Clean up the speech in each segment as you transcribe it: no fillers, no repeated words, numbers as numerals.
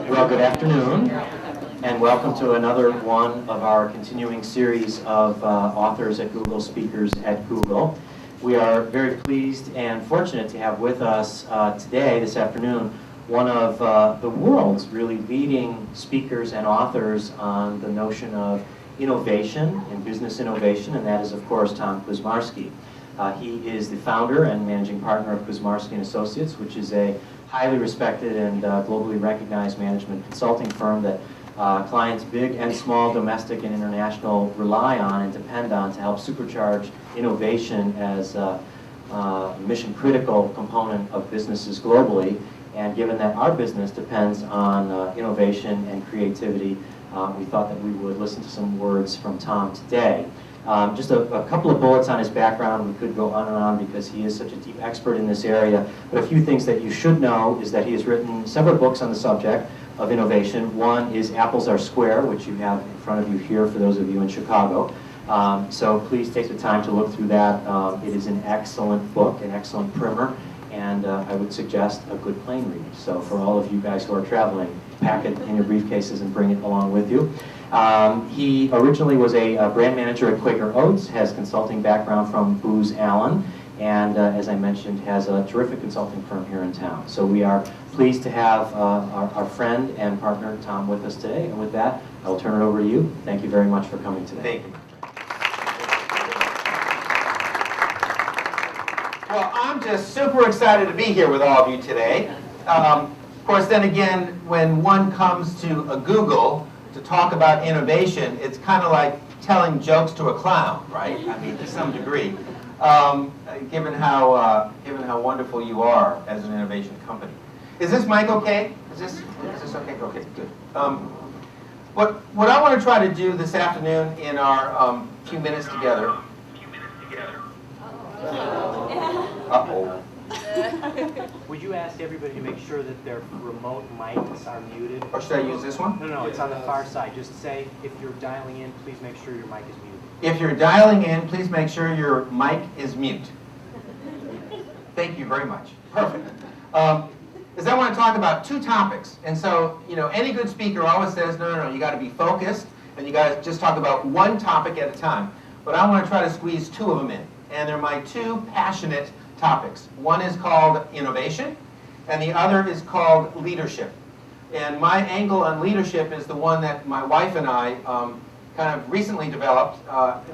Well, good afternoon, and welcome to another one of our continuing series of authors at Google, speakers at Google. We are very pleased and fortunate to have with us today, this afternoon, one of the world's really leading speakers and authors on the notion of innovation and business innovation, and that is, of course, Tom Kuczmarski. He is the founder and managing partner of Kuczmarski & Associates, which is a highly respected and globally recognized management consulting firm that clients big and small, domestic and international, rely on and depend on to help supercharge innovation as a mission-critical component of businesses globally. And given that our business depends on innovation and creativity, we thought that we would listen to some words from Tom today. Just a couple of bullets on his background. We could go on and on because he is such a deep expert in this area. But a few things that you should know is that he has written several books on the subject of innovation. One is Apples Are Square, which you have in front of you here for those of you in Chicago. So please take the time to look through that. It is an excellent book, an excellent primer, and I would suggest a good plane read. So for all of you guys who are traveling, pack it in your briefcases and bring it along with you. He originally was a brand manager at Quaker Oats, has consulting background from Booz Allen, and as I mentioned, has a terrific consulting firm here in town. So we are pleased to have our friend and partner Tom with us today. And with that, I will turn it over to you. Thank you very much for coming today. Thank you. Well, I'm just super excited to be here with all of you today. Of course, then again, when one comes to a Google to talk about innovation, it's kind of like telling jokes to a clown, right? I mean, to some degree, given how wonderful you are as an innovation company. Is this mic okay? Is this okay? Okay, good. What I want to try to do this afternoon in our few minutes together. Uh-oh. Would you ask everybody to make sure that their remote mics are muted? Or should I use this one? No, it's on the far side. Just say, if you're dialing in, please make sure your mic is muted. If you're dialing in, please make sure your mic is mute. Thank you very much. Perfect. Because I want to talk about two topics. And so, you know, any good speaker always says, no, you got to be focused, and you got to just talk about one topic at a time. But I want to try to squeeze two of them in. And they're my two passionate topics. One is called innovation, and the other is called leadership. And my angle on leadership is the one that my wife and I kind of recently developed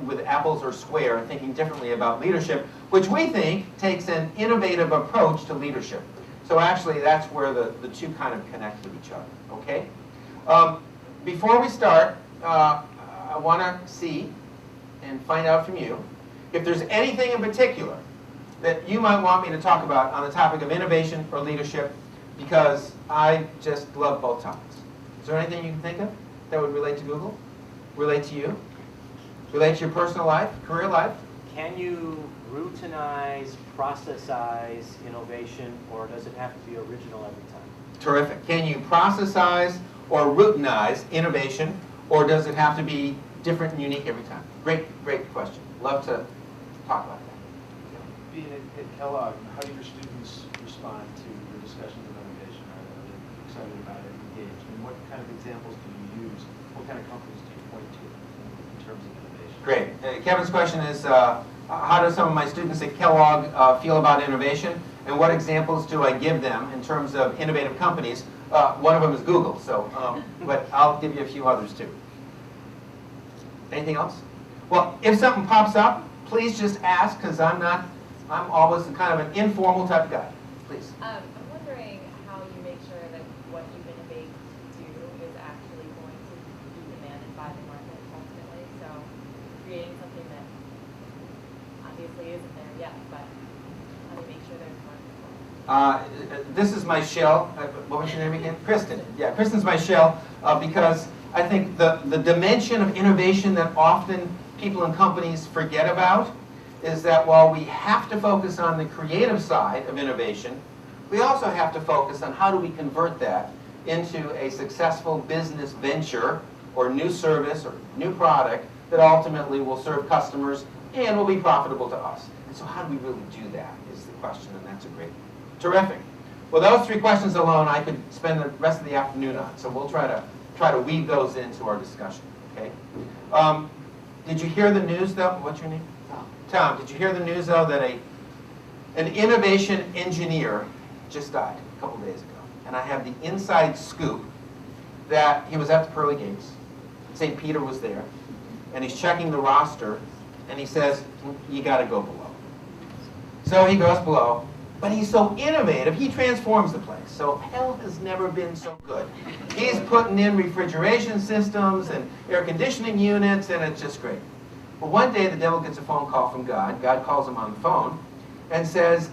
with Apples Are Square, thinking differently about leadership, which we think takes an innovative approach to leadership. So actually, that's where the two kind of connect with each other, okay? Before we start, I want to see and find out from you if there's anything in particular that you might want me to talk about on the topic of innovation or leadership, because I just love both topics. Is there anything you can think of that would relate to Google? Relate to you? Relate to your personal life, career life? Can you routinize, processize innovation, or does it have to be original every time? Terrific. Can you processize or routinize innovation, or does it have to be different and unique every time? Great question. Love to talk about that. Being at Kellogg, how do your students respond to your discussions of innovation? Are they excited about it, engaged? And what kind of examples do you use? What kind of companies do you point to in terms of innovation? Great. Kevin's question is, how do some of my students at Kellogg feel about innovation? And what examples do I give them in terms of innovative companies? One of them is Google, so, but I'll give you a few others too. Anything else? Well, if something pops up, please just ask, because I'm always kind of an informal type of guy. Please. I'm wondering how you make sure that what you innovate to do is actually going to be demanded by the market ultimately. So creating something that obviously isn't there yet, but how do you make sure there's a market for it? This is my shell. What was your name again? Kristen. Yeah, Kristen's my shell because I think the dimension of innovation that often people and companies forget about is that while we have to focus on the creative side of innovation, we also have to focus on how do we convert that into a successful business venture or new service or new product that ultimately will serve customers and will be profitable to us. And so how do we really do that is the question, and that's a great, terrific. Well, those 3 questions alone I could spend the rest of the afternoon on, so we'll try to weave those into our discussion, okay? Did you hear the news, though? What's your name? Tom. Tom, did you hear the news, though, that an innovation engineer just died a couple days ago? And I have the inside scoop that he was at the pearly gates. St. Peter was there, and he's checking the roster, and he says, you got to go below. So he goes below, but he's so innovative, he transforms the place. So hell has never been so good. He's putting in refrigeration systems and air conditioning units, and it's just great. Well, one day the devil gets a phone call from God. God calls him on the phone and says,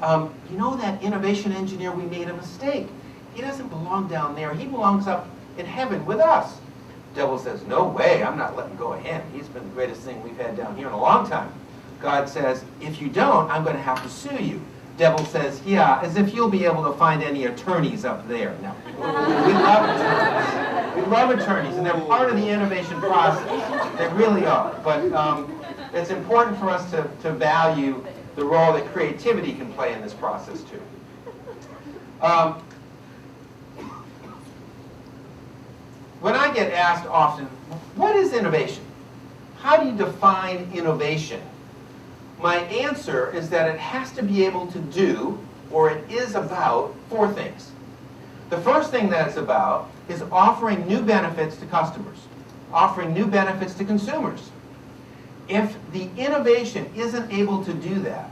you know that innovation engineer, we made a mistake. He doesn't belong down there. He belongs up in heaven with us. The devil says, no way, I'm not letting go of him. He's been the greatest thing we've had down here in a long time. God says, if you don't, I'm going to have to sue you. Devil says, yeah, as if you'll be able to find any attorneys up there. No, we love attorneys. We love attorneys, and they're part of the innovation process. They really are. But it's important for us to value the role that creativity can play in this process, too. When I get asked often, what is innovation? How do you define innovation? My answer is that it has to be able to do, or it is about, 4 things. The first thing that it's about is offering new benefits to customers, offering new benefits to consumers. If the innovation isn't able to do that,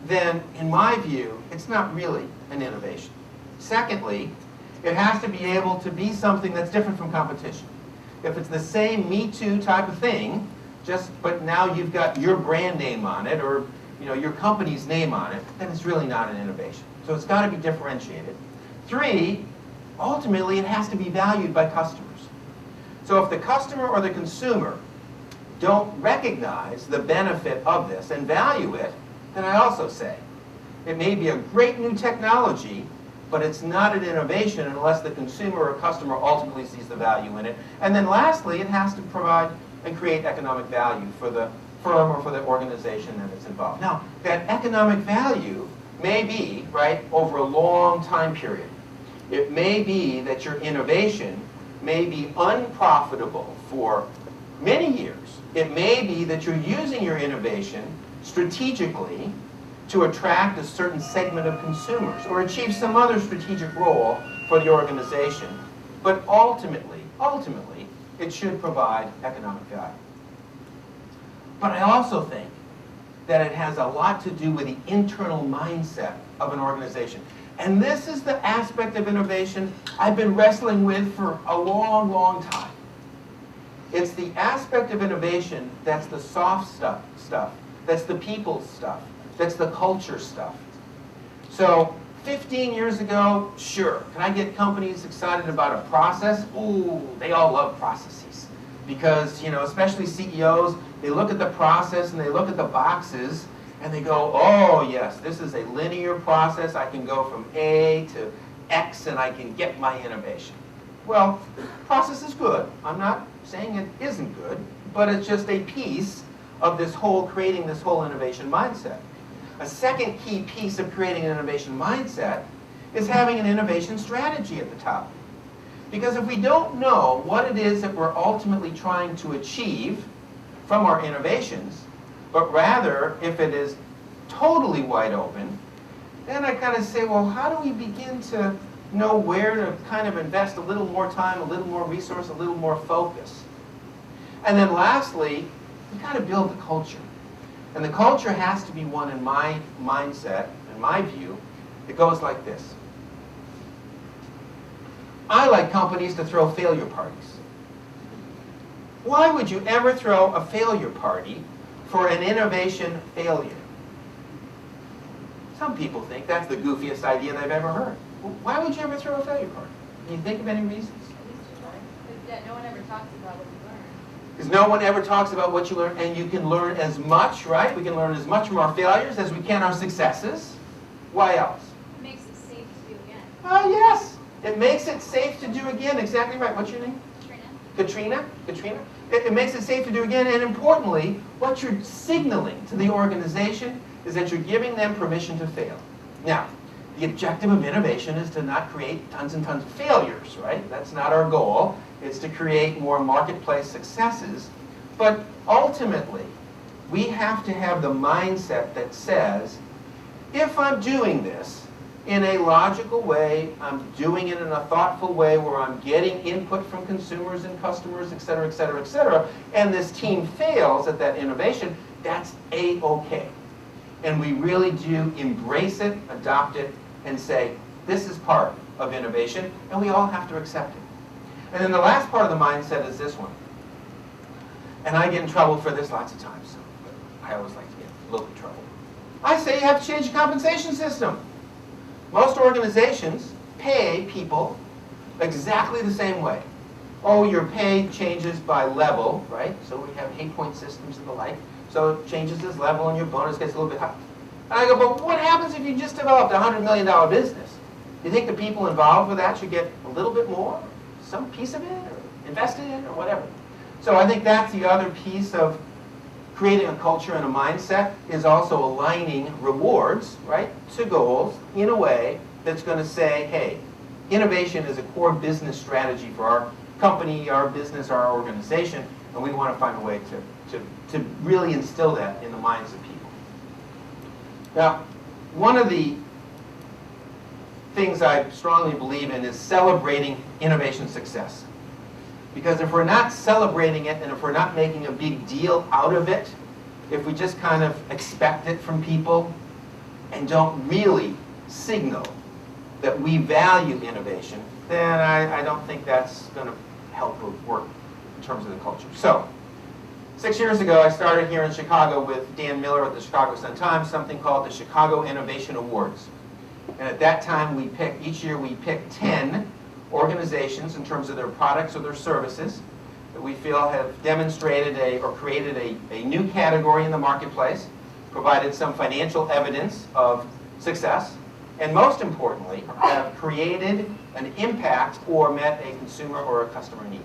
then, in my view, it's not really an innovation. Secondly, it has to be able to be something that's different from competition. If it's the same Me Too type of thing, but now you've got your brand name on it, or your company's name on it, then it's really not an innovation. So it's got to be differentiated. 3, ultimately, it has to be valued by customers. So if the customer or the consumer don't recognize the benefit of this and value it, then I also say it may be a great new technology, but it's not an innovation unless the consumer or customer ultimately sees the value in it. And then lastly, it has to provide and create economic value for the firm or for the organization that is involved. Now, that economic value may be, right, over a long time period. It may be that your innovation may be unprofitable for many years. It may be that you're using your innovation strategically to attract a certain segment of consumers or achieve some other strategic role for the organization. But ultimately, it should provide economic value. But I also think that it has a lot to do with the internal mindset of an organization. And this is the aspect of innovation I've been wrestling with for a long, long time. It's the aspect of innovation that's the soft stuff, that's the people stuff, that's the culture stuff. So 15 years ago, sure, can I get companies excited about a process? Ooh, they all love processes. Because, especially CEOs, they look at the process and they look at the boxes and they go, oh yes, this is a linear process. I can go from A to X and I can get my innovation. Well, process is good. I'm not saying it isn't good, but it's just a piece of this whole, creating this whole innovation mindset. A second key piece of creating an innovation mindset is having an innovation strategy at the top. Because if we don't know what it is that we're ultimately trying to achieve from our innovations, but rather if it is totally wide open, then I kind of say, well, how do we begin to know where to kind of invest a little more time, a little more resource, a little more focus? And then lastly, we've got to build the culture. And the culture has to be one, in my mindset, in my view, it goes like this. I like companies to throw failure parties. Why would you ever throw a failure party for an innovation failure? Some people think that's the goofiest idea they've ever heard. Well, why would you ever throw a failure party? Can you think of any reasons? Yeah, no one ever talks about what you learn. Because no one ever talks about what you learn, and you can learn as much, right? We can learn as much from our failures as we can our successes. Why else? It makes it safe to do again. Oh, yes. It makes it safe to do again. Exactly right. What's your name? Katrina. Katrina. It makes it safe to do again, and importantly, what you're signaling to the organization is that you're giving them permission to fail. Now, The objective of innovation is to not create tons and tons of failures, right? That's not our goal. It's to create more marketplace successes. But ultimately, we have to have the mindset that says, if I'm doing this in a logical way, I'm doing it in a thoughtful way where I'm getting input from consumers and customers, et cetera, et cetera, et cetera, and this team fails at that innovation, that's A-okay. And we really do embrace it, adopt it, and say, this is part of innovation, and we all have to accept it. And then the last part of the mindset is this one. And I get in trouble for this lots of times, so I always like to get a little bit of trouble. I say you have to change the compensation system. Most organizations pay people exactly the same way. Oh, your pay changes by level, right? So we have 8-point systems and the like. So it changes this level and your bonus gets a little bit higher. And I go, but what happens if you just developed a $100 million business? Do you think the people involved with that should get a little bit more? Some piece of it, or invested in, or whatever? So I think that's the other piece of creating a culture and a mindset, is also aligning rewards, right, to goals in a way that's going to say, hey, innovation is a core business strategy for our company, our business, our organization, and we want to find a way to really instill that in the minds of people. Now, one of the things I strongly believe in is celebrating innovation success. Because if we're not celebrating it and if we're not making a big deal out of it, if we just kind of expect it from people and don't really signal that we value innovation, then I don't think that's going to help or work in terms of the culture. So, 6 years ago, I started here in Chicago with Dan Miller at the Chicago Sun-Times, something called the Chicago Innovation Awards. And at that time, each year we pick 10 organizations in terms of their products or their services that we feel have demonstrated or created a new category in the marketplace, provided some financial evidence of success, and most importantly, have created an impact or met a consumer or a customer need.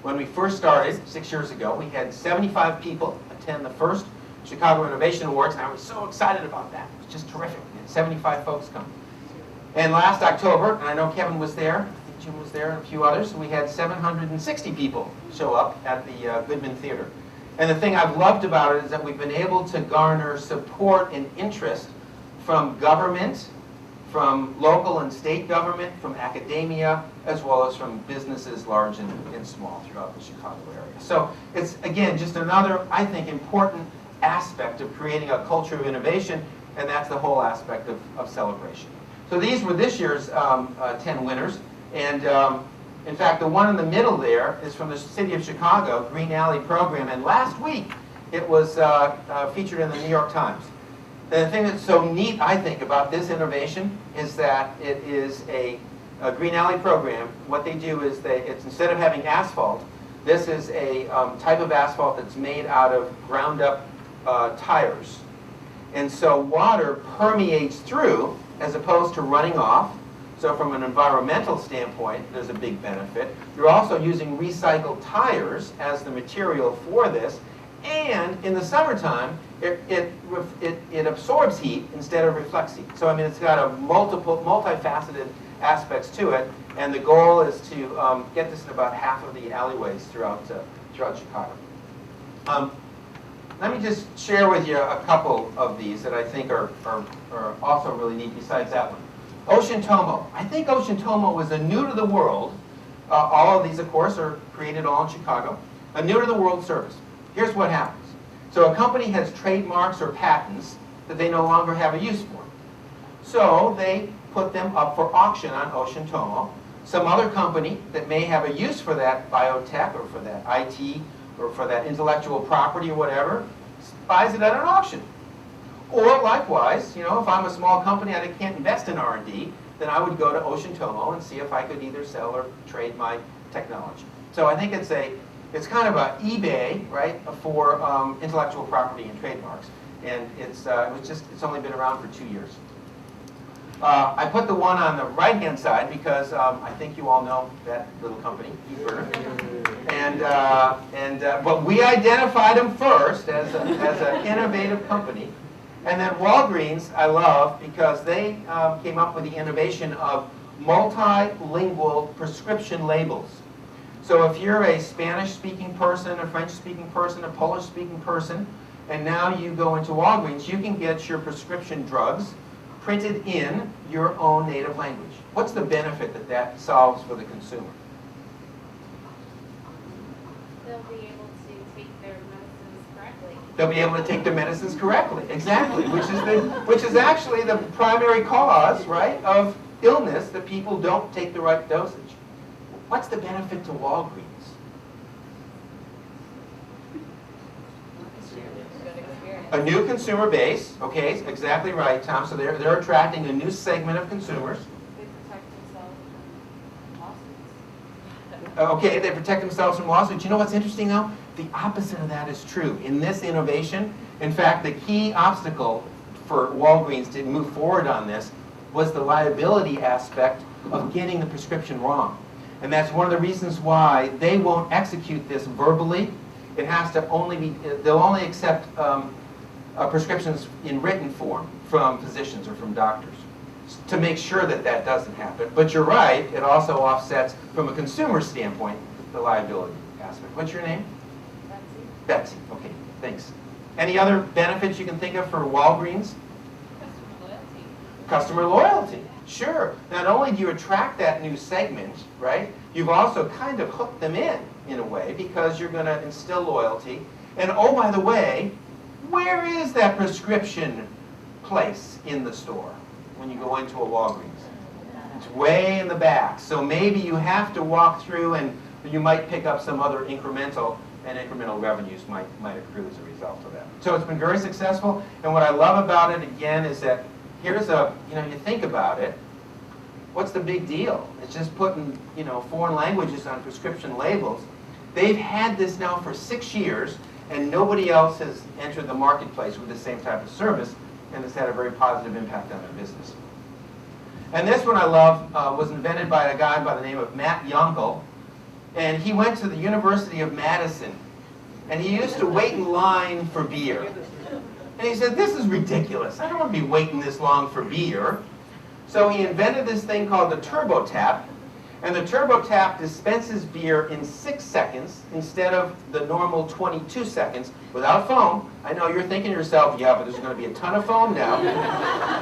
When we first started 6 years ago, we had 75 people attend the first Chicago Innovation Awards, and I was so excited about that. It was just terrific. We had 75 folks come. And last October, and I know Kevin was there, I think Jim was there, and a few others, we had 760 people show up at the Goodman Theater. And the thing I've loved about it is that we've been able to garner support and interest from government, from local and state government, from academia, as well as from businesses large and small throughout the Chicago area. So it's, again, just another, I think, important aspect of creating a culture of innovation, and that's the whole aspect of celebration. So these were this year's 10 winners, and in fact, the one in the middle there is from the city of Chicago, Green Alley Program, and last week it was featured in the New York Times. And the thing that's so neat, I think, about this innovation is that it is a Green Alley Program. What they do is it's instead of having asphalt, this is a type of asphalt that's made out of ground-up tires. And so water permeates through as opposed to running off. So from an environmental standpoint, there's a big benefit. You're also using recycled tires as the material for this. And in the summertime, it absorbs heat instead of reflects heat. So I mean, it's got a multifaceted aspects to it. And the goal is to get this in about half of the alleyways throughout Chicago. Let me just share with you a couple of these that I think are also really neat besides that one. Ocean Tomo. I think Ocean Tomo was a new to the world. All of these, of course, are created all in Chicago. A new to the world service. Here's what happens. So a company has trademarks or patents that they no longer have a use for. So they put them up for auction on Ocean Tomo. Some other company that may have a use for that biotech or for that IT or for that intellectual property or whatever, buys it at an auction. Or likewise, if I'm a small company and I can't invest in R&D, then I would go to Ocean Tomo and see if I could either sell or trade my technology. So I think it's kind of an eBay, right, for intellectual property and trademarks. And it's only been around for 2 years. I put the one on the right-hand side because I think you all know that little company, eBurner. But we identified them first as an innovative company. And then Walgreens, I love because they came up with the innovation of multilingual prescription labels. So if you're a Spanish-speaking person, a French-speaking person, a Polish-speaking person, and now you go into Walgreens, you can get your prescription drugs printed in your own native language. What's the benefit that that solves for the consumer? They'll be able to take their medicines correctly. They'll be able to take their medicines correctly, exactly, which is actually the primary cause, right, of illness, that people don't take the right dosage. What's the benefit to Walgreens? Good experience. A new consumer base, okay, exactly right, Tom. So they're attracting a new segment of consumers. They protect themselves from lawsuits. Okay, they protect themselves from lawsuits. You know what's interesting though? The opposite of that is true. In this innovation, in fact, the key obstacle for Walgreens to move forward on this was the liability aspect of getting the prescription wrong. And that's one of the reasons why they won't execute this verbally. It has to only be, they'll only accept prescriptions in written form from physicians or from doctors to make sure that that doesn't happen. But you're right, it also offsets, from a consumer standpoint, the liability aspect. What's your name? Betsy. Betsy. Okay, thanks. Any other benefits you can think of for Walgreens? Customer loyalty. Customer loyalty. Sure. Not only do you attract that new segment, right, you've also kind of hooked them in a way, because you're going to instill loyalty. And oh, by the way, where is that prescription place in the store when you go into a Walgreens? It's way in the back. So maybe you have to walk through, and you might pick up some other incremental revenues might accrue as a result of that. So it's been very successful. And what I love about it, again, is that here's a, you think about it, what's the big deal? It's just putting, foreign languages on prescription labels. They've had this now for 6 years, and nobody else has entered the marketplace with the same type of service, and it's had a very positive impact on their business. And this one I love was invented by a guy by the name of Matt Yonkel, and he went to the University of Madison, and he used to wait in line for beer. And he said, this is ridiculous. I don't want to be waiting this long for beer. So he invented this thing called the Turbo Tap. And the Turbo Tap dispenses beer in 6 seconds instead of the normal 22 seconds without foam. I know you're thinking to yourself, yeah, but there's going to be a ton of foam now.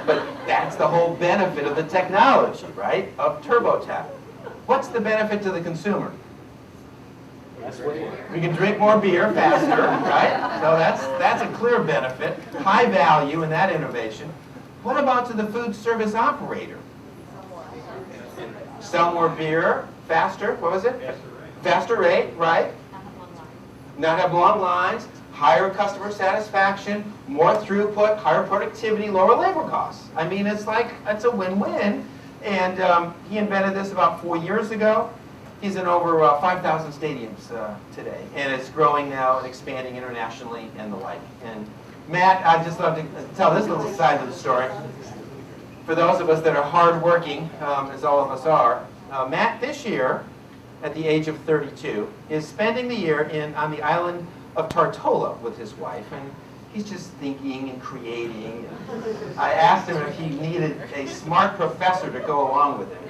But that's the whole benefit of the technology, right, of Turbo Tap. What's the benefit to the consumer? We can drink more beer faster, right? So that's a clear benefit. High value in that innovation. What about to the food service operator? Sell more beer faster. What was it? Faster rate, right? Not have long lines. Higher customer satisfaction, more throughput, higher productivity, lower labor costs. I mean, it's a win-win. And he invented this about 4 years ago. He's in over 5,000 stadiums today, and it's growing now and expanding internationally and the like. And Matt, I'd just love to tell this little side of the story. For those of us that are hardworking, as all of us are, Matt this year, at the age of 32, is spending the year on the island of Tortola with his wife, and he's just thinking and creating. I asked him if he needed a smart professor to go along with him.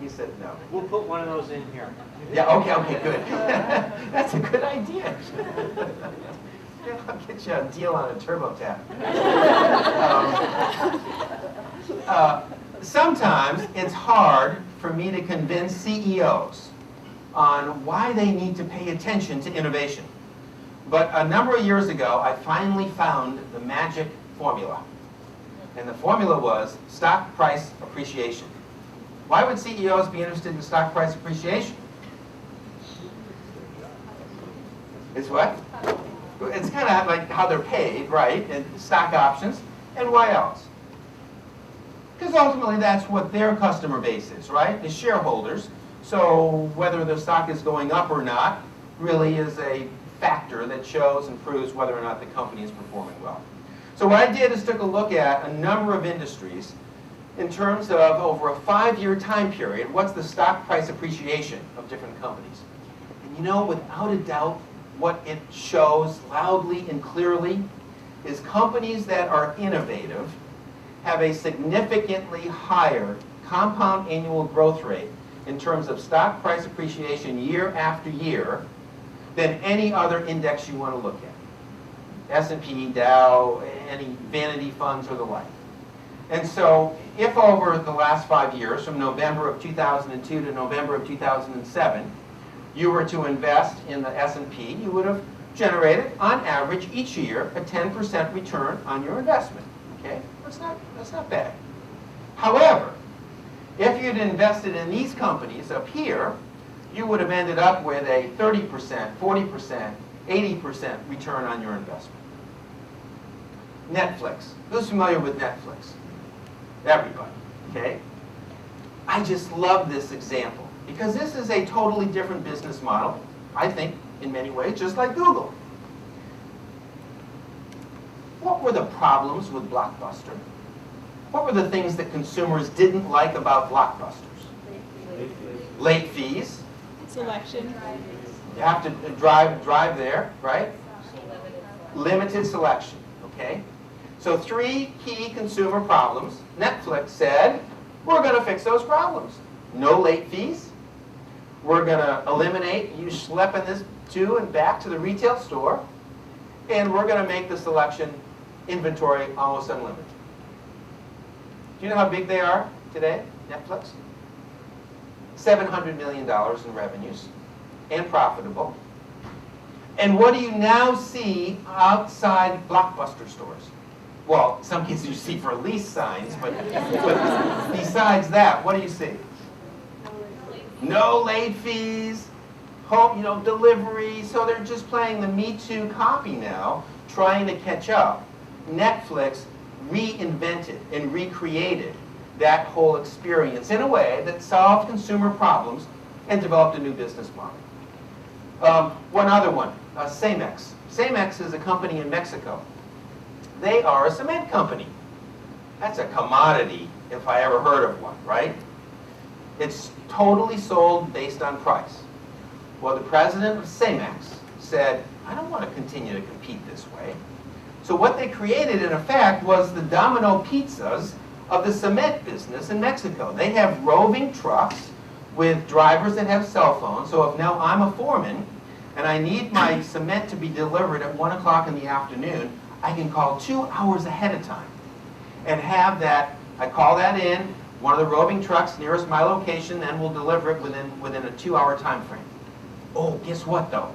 He said no. We'll put one of those in here. Yeah, okay, good. That's a good idea. I'll get you a deal on a Turbo Tap. Sometimes it's hard for me to convince CEOs on why they need to pay attention to innovation. But a number of years ago, I finally found the magic formula. And the formula was stock price appreciation. Why would CEOs be interested in stock price appreciation? It's what? It's kind of like how they're paid, right? And stock options. And why else? Because ultimately that's what their customer base is, right? The shareholders. So whether the stock is going up or not really is a factor that shows and proves whether or not the company is performing well. So what I did is took a look at a number of industries in terms of over a 5-year time period, what's the stock price appreciation of different companies. And without a doubt, what it shows loudly and clearly is companies that are innovative have a significantly higher compound annual growth rate in terms of stock price appreciation year after year than any other index you want to look at. S&P, Dow, any vanity funds or the like. And so if over the last 5 years, from November of 2002 to November of 2007, you were to invest in the S&P, you would have generated, on average, each year, a 10% return on your investment. Okay? That's not bad. However, if you'd invested in these companies up here, you would have ended up with a 30%, 40%, 80% return on your investment. Netflix. Who's familiar with Netflix? Everybody. Okay? I just love this example because this is a totally different business model, I think, in many ways, just like Google. What were the problems with Blockbuster? What were the things that consumers didn't like about Blockbusters? Late fees. Selection. You have to drive there, right? Limited selection, okay? So 3 key consumer problems. Netflix said, we're going to fix those problems. No late fees. We're going to eliminate you schlepping this to and back to the retail store. And we're going to make the selection inventory almost unlimited. Do you know how big they are today, Netflix? $700 million in revenues and profitable. And what do you now see outside Blockbuster stores? Well, in some cases you see for lease signs, but besides that, what do you see? No late fees, home, delivery. So they're just playing the Me Too copy now, trying to catch up. Netflix reinvented and recreated that whole experience in a way that solved consumer problems and developed a new business model. One other one, Cemex. Cemex is a company in Mexico. They are a cement company. That's a commodity, if I ever heard of one, right? It's totally sold based on price. Well, the president of Cemex said, I don't want to continue to compete this way. So what they created, in effect, was the Domino pizzas of the cement business in Mexico. They have roving trucks with drivers that have cell phones. So if now I'm a foreman and I need my cement to be delivered at 1 o'clock in the afternoon, I can call 2 hours ahead of time and have that. I call that in. One of the roving trucks nearest my location then will deliver it within a 2-hour time frame. Oh, guess what though?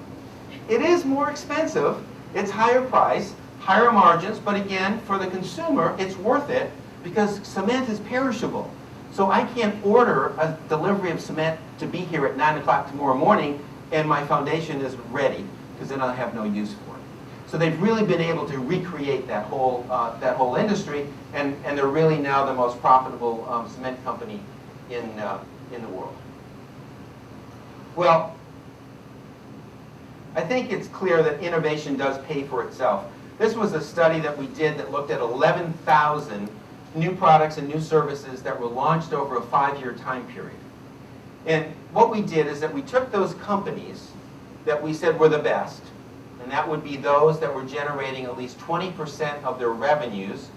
It is more expensive. It's higher price, higher margins, but again, for the consumer, it's worth it because cement is perishable. So I can't order a delivery of cement to be here at 9 o'clock tomorrow morning and my foundation is ready because then I'll have no use for it. So they've really been able to recreate that whole industry, and they're really now the most profitable cement company in the world. Well, I think it's clear that innovation does pay for itself. This was a study that we did that looked at 11,000 new products and new services that were launched over a 5-year time period. And what we did is that we took those companies that we said were the best, and that would be those that were generating at least 20% of their revenues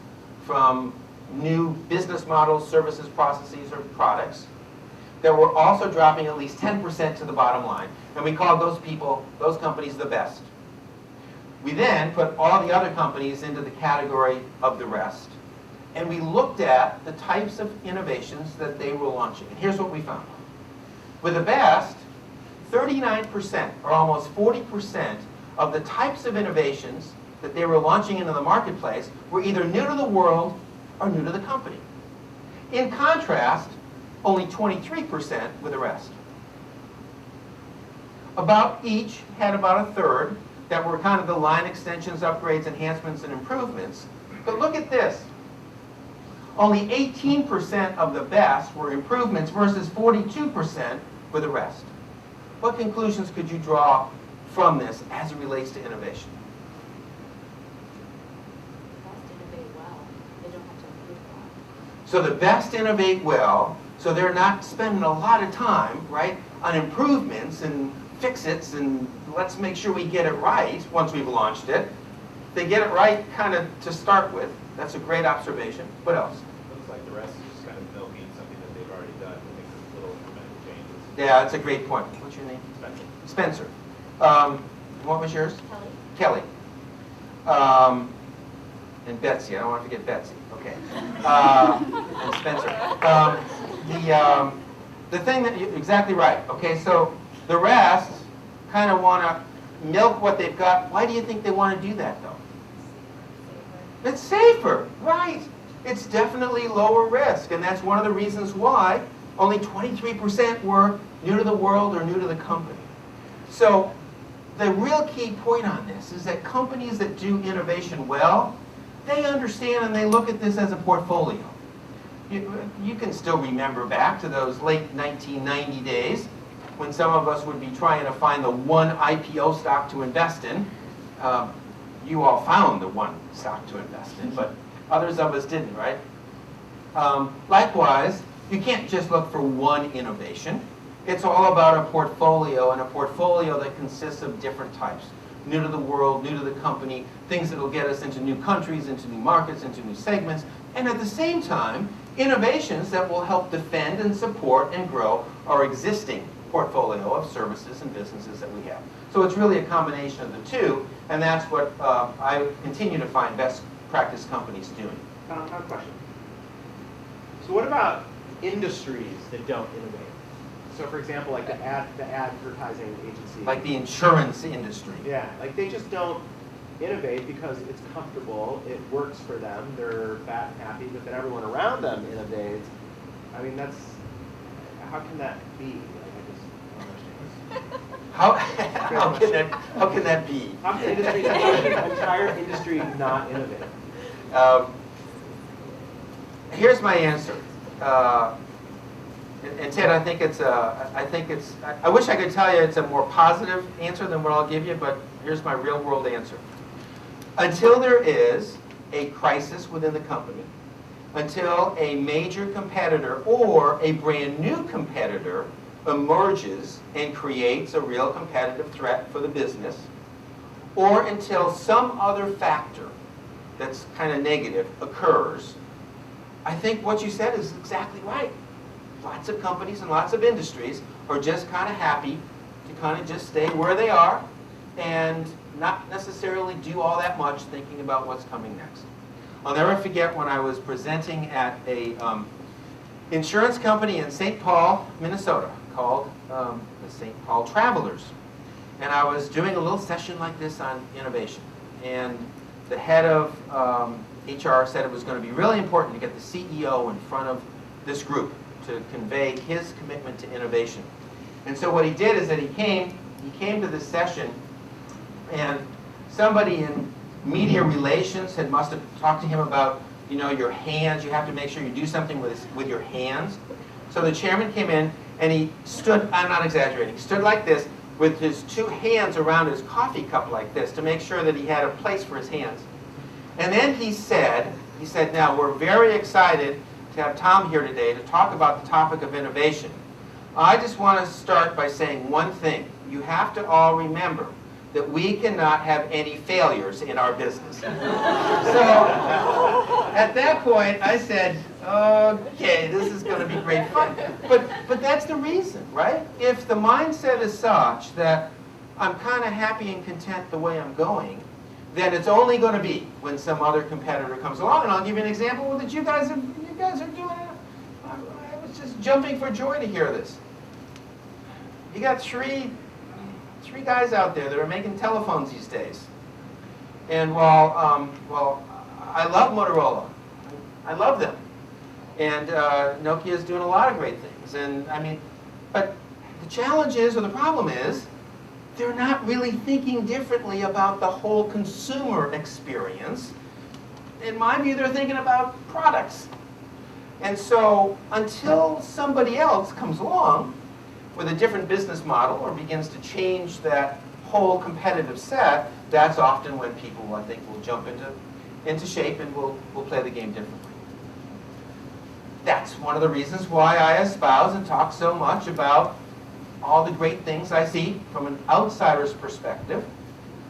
from new business models, services, processes, or products, that were also dropping at least 10% to the bottom line. And we called those companies the best. We then put all the other companies into the category of the rest. And we looked at the types of innovations that they were launching. And here's what we found. With the best, 39%, or almost 40%, of the types of innovations that they were launching into the marketplace were either new to the world or new to the company. In contrast, only 23% with the rest. About each had about a third that were kind of the line extensions, upgrades, enhancements, and improvements. But look at this. Only 18% of the best were improvements versus 42% for the rest. What conclusions could you draw from this as it relates to innovation? So the best innovate well, so they're not spending a lot of time, right, on improvements and fix-its and let's make sure we get it right once we've launched it. they get it right kind of to start with. That's a great observation. What else? Looks like the rest is just kind of milking something that they've already done, to make some little incremental changes. Yeah, that's a great point. What's your name? Spencer. Spencer. What was yours? Kelly. Kelly. And Betsy. I don't want to forget Betsy. Okay. And Spencer. The thing that you're exactly right. Okay, so the rest kind of want to milk what they've got. Why do you think they want to do that, though? It's safer, right? It's definitely lower risk, and that's one of the reasons why only 23% were new to the world or new to the company. So the real key point on this is that companies that do innovation well, they understand and they look at this as a portfolio. You can still remember back to those late 1990 days when some of us would be trying to find the one IPO stock to invest in. You all found the one stock to invest in, but others of us didn't, right? Likewise, you can't just look for one innovation. It's all about a portfolio, and a portfolio that consists of different types. New to the world, new to the company, things that will get us into new countries, into new markets, into new segments, and at the same time, innovations that will help defend and support and grow our existing portfolio of services and businesses that we have. So it's really a combination of the two, and that's what I continue to find best practice companies doing. I have a question. So what about industries that don't innovate? So for example, like the advertising agency. Like the insurance industry. Yeah, like they just don't innovate because it's comfortable, it works for them, they're fat and happy, but then everyone around them innovates. I mean, how can that be? Like, I just don't understand. How can that be? How can entire industry not innovate? Here's my answer. And Ted, I wish I could tell you it's a more positive answer than what I'll give you, but here's my real world answer. Until there is a crisis within the company, until a major competitor or a brand new competitor emerges and creates a real competitive threat for the business, or until some other factor that's kind of negative occurs, I think what you said is exactly right. Lots of companies and lots of industries are just kind of happy to kind of just stay where they are and not necessarily do all that much thinking about what's coming next. I'll never forget when I was presenting at a insurance company in St. Paul, Minnesota, called the St. Paul Travelers. And I was doing a little session like this on innovation. And the head of HR said it was going to be really important to get the CEO in front of this group to convey his commitment to innovation. And so what he did is that he came to this session, and somebody in media relations must have talked to him about, you know, your hands. You have to make sure you do something with your hands. So the chairman came in and he stood, I'm not exaggerating, he stood like this with his two hands around his coffee cup like this to make sure that he had a place for his hands. And then he said, now we're very excited to have Tom here today to talk about the topic of innovation. I just want to start by saying one thing. You have to all remember that we cannot have any failures in our business. So at that point, I said, okay, this is going to be great fun. But that's the reason, right? If the mindset is such that I'm kind of happy and content the way I'm going, then it's only going to be when some other competitor comes along. And I'll give you an example that you guys are doing. I was just jumping for joy to hear this. You got three guys out there that are making telephones these days. And while I love Motorola, I love them, and Nokia is doing a lot of great things. And I mean, but the challenge is, or the problem is, they're not really thinking differently about the whole consumer experience. In my view, they're thinking about products. And so until somebody else comes along with a different business model or begins to change that whole competitive set, that's often when people, I think, will jump into shape and will play the game differently. That's one of the reasons why I espouse and talk so much about all the great things I see from an outsider's perspective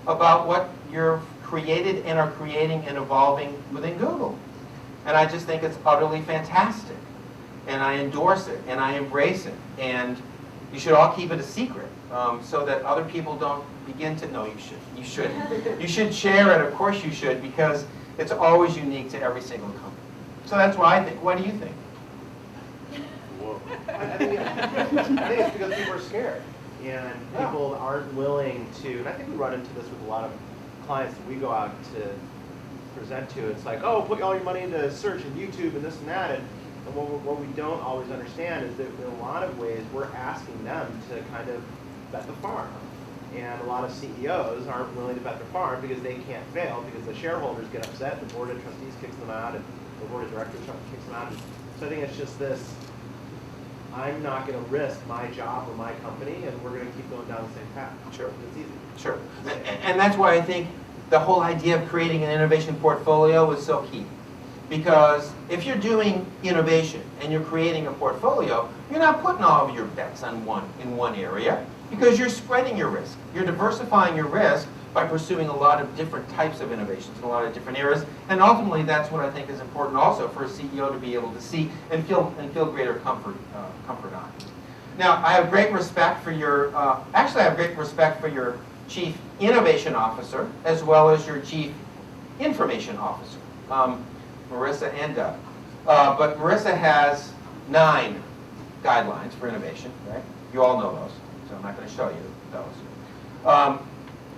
about what your created and are creating and evolving within Google. And I just think it's utterly fantastic. And I endorse it, and I embrace it. And you should all keep it a secret so that other people don't begin to, no, you should. You should. You should share it, of course you should, because it's always unique to every single company. So that's why I think. What do you think? I think it's because people are scared, and people aren't willing to, and I think we run into this with a lot of clients that we go out to present to. It's like, oh, put all your money into search and YouTube and this and that, and what we don't always understand is that in a lot of ways we're asking them to kind of bet the farm. And a lot of CEOs aren't willing to bet the farm because they can't fail, because the shareholders get upset, the board of trustees kicks them out, and the board of directors kicks them out. So I think it's just this, I'm not going to risk my job or my company, and we're going to keep going down the same path. Sure. It's easy. Sure. And that's why I think the whole idea of creating an innovation portfolio is so key. Because if you're doing innovation and you're creating a portfolio, you're not putting all of your bets on in one area, because you're spreading your risk. You're diversifying your risk by pursuing a lot of different types of innovations in a lot of different areas. And ultimately, that's what I think is important also for a CEO to be able to see and feel greater comfort on. Now, I have great respect for your, actually I have great respect for your Chief Innovation Officer as well as your Chief Information Officer, Marissa and Doug. But Marissa has 9 guidelines for innovation, right? You all know those, so I'm not going to show you those.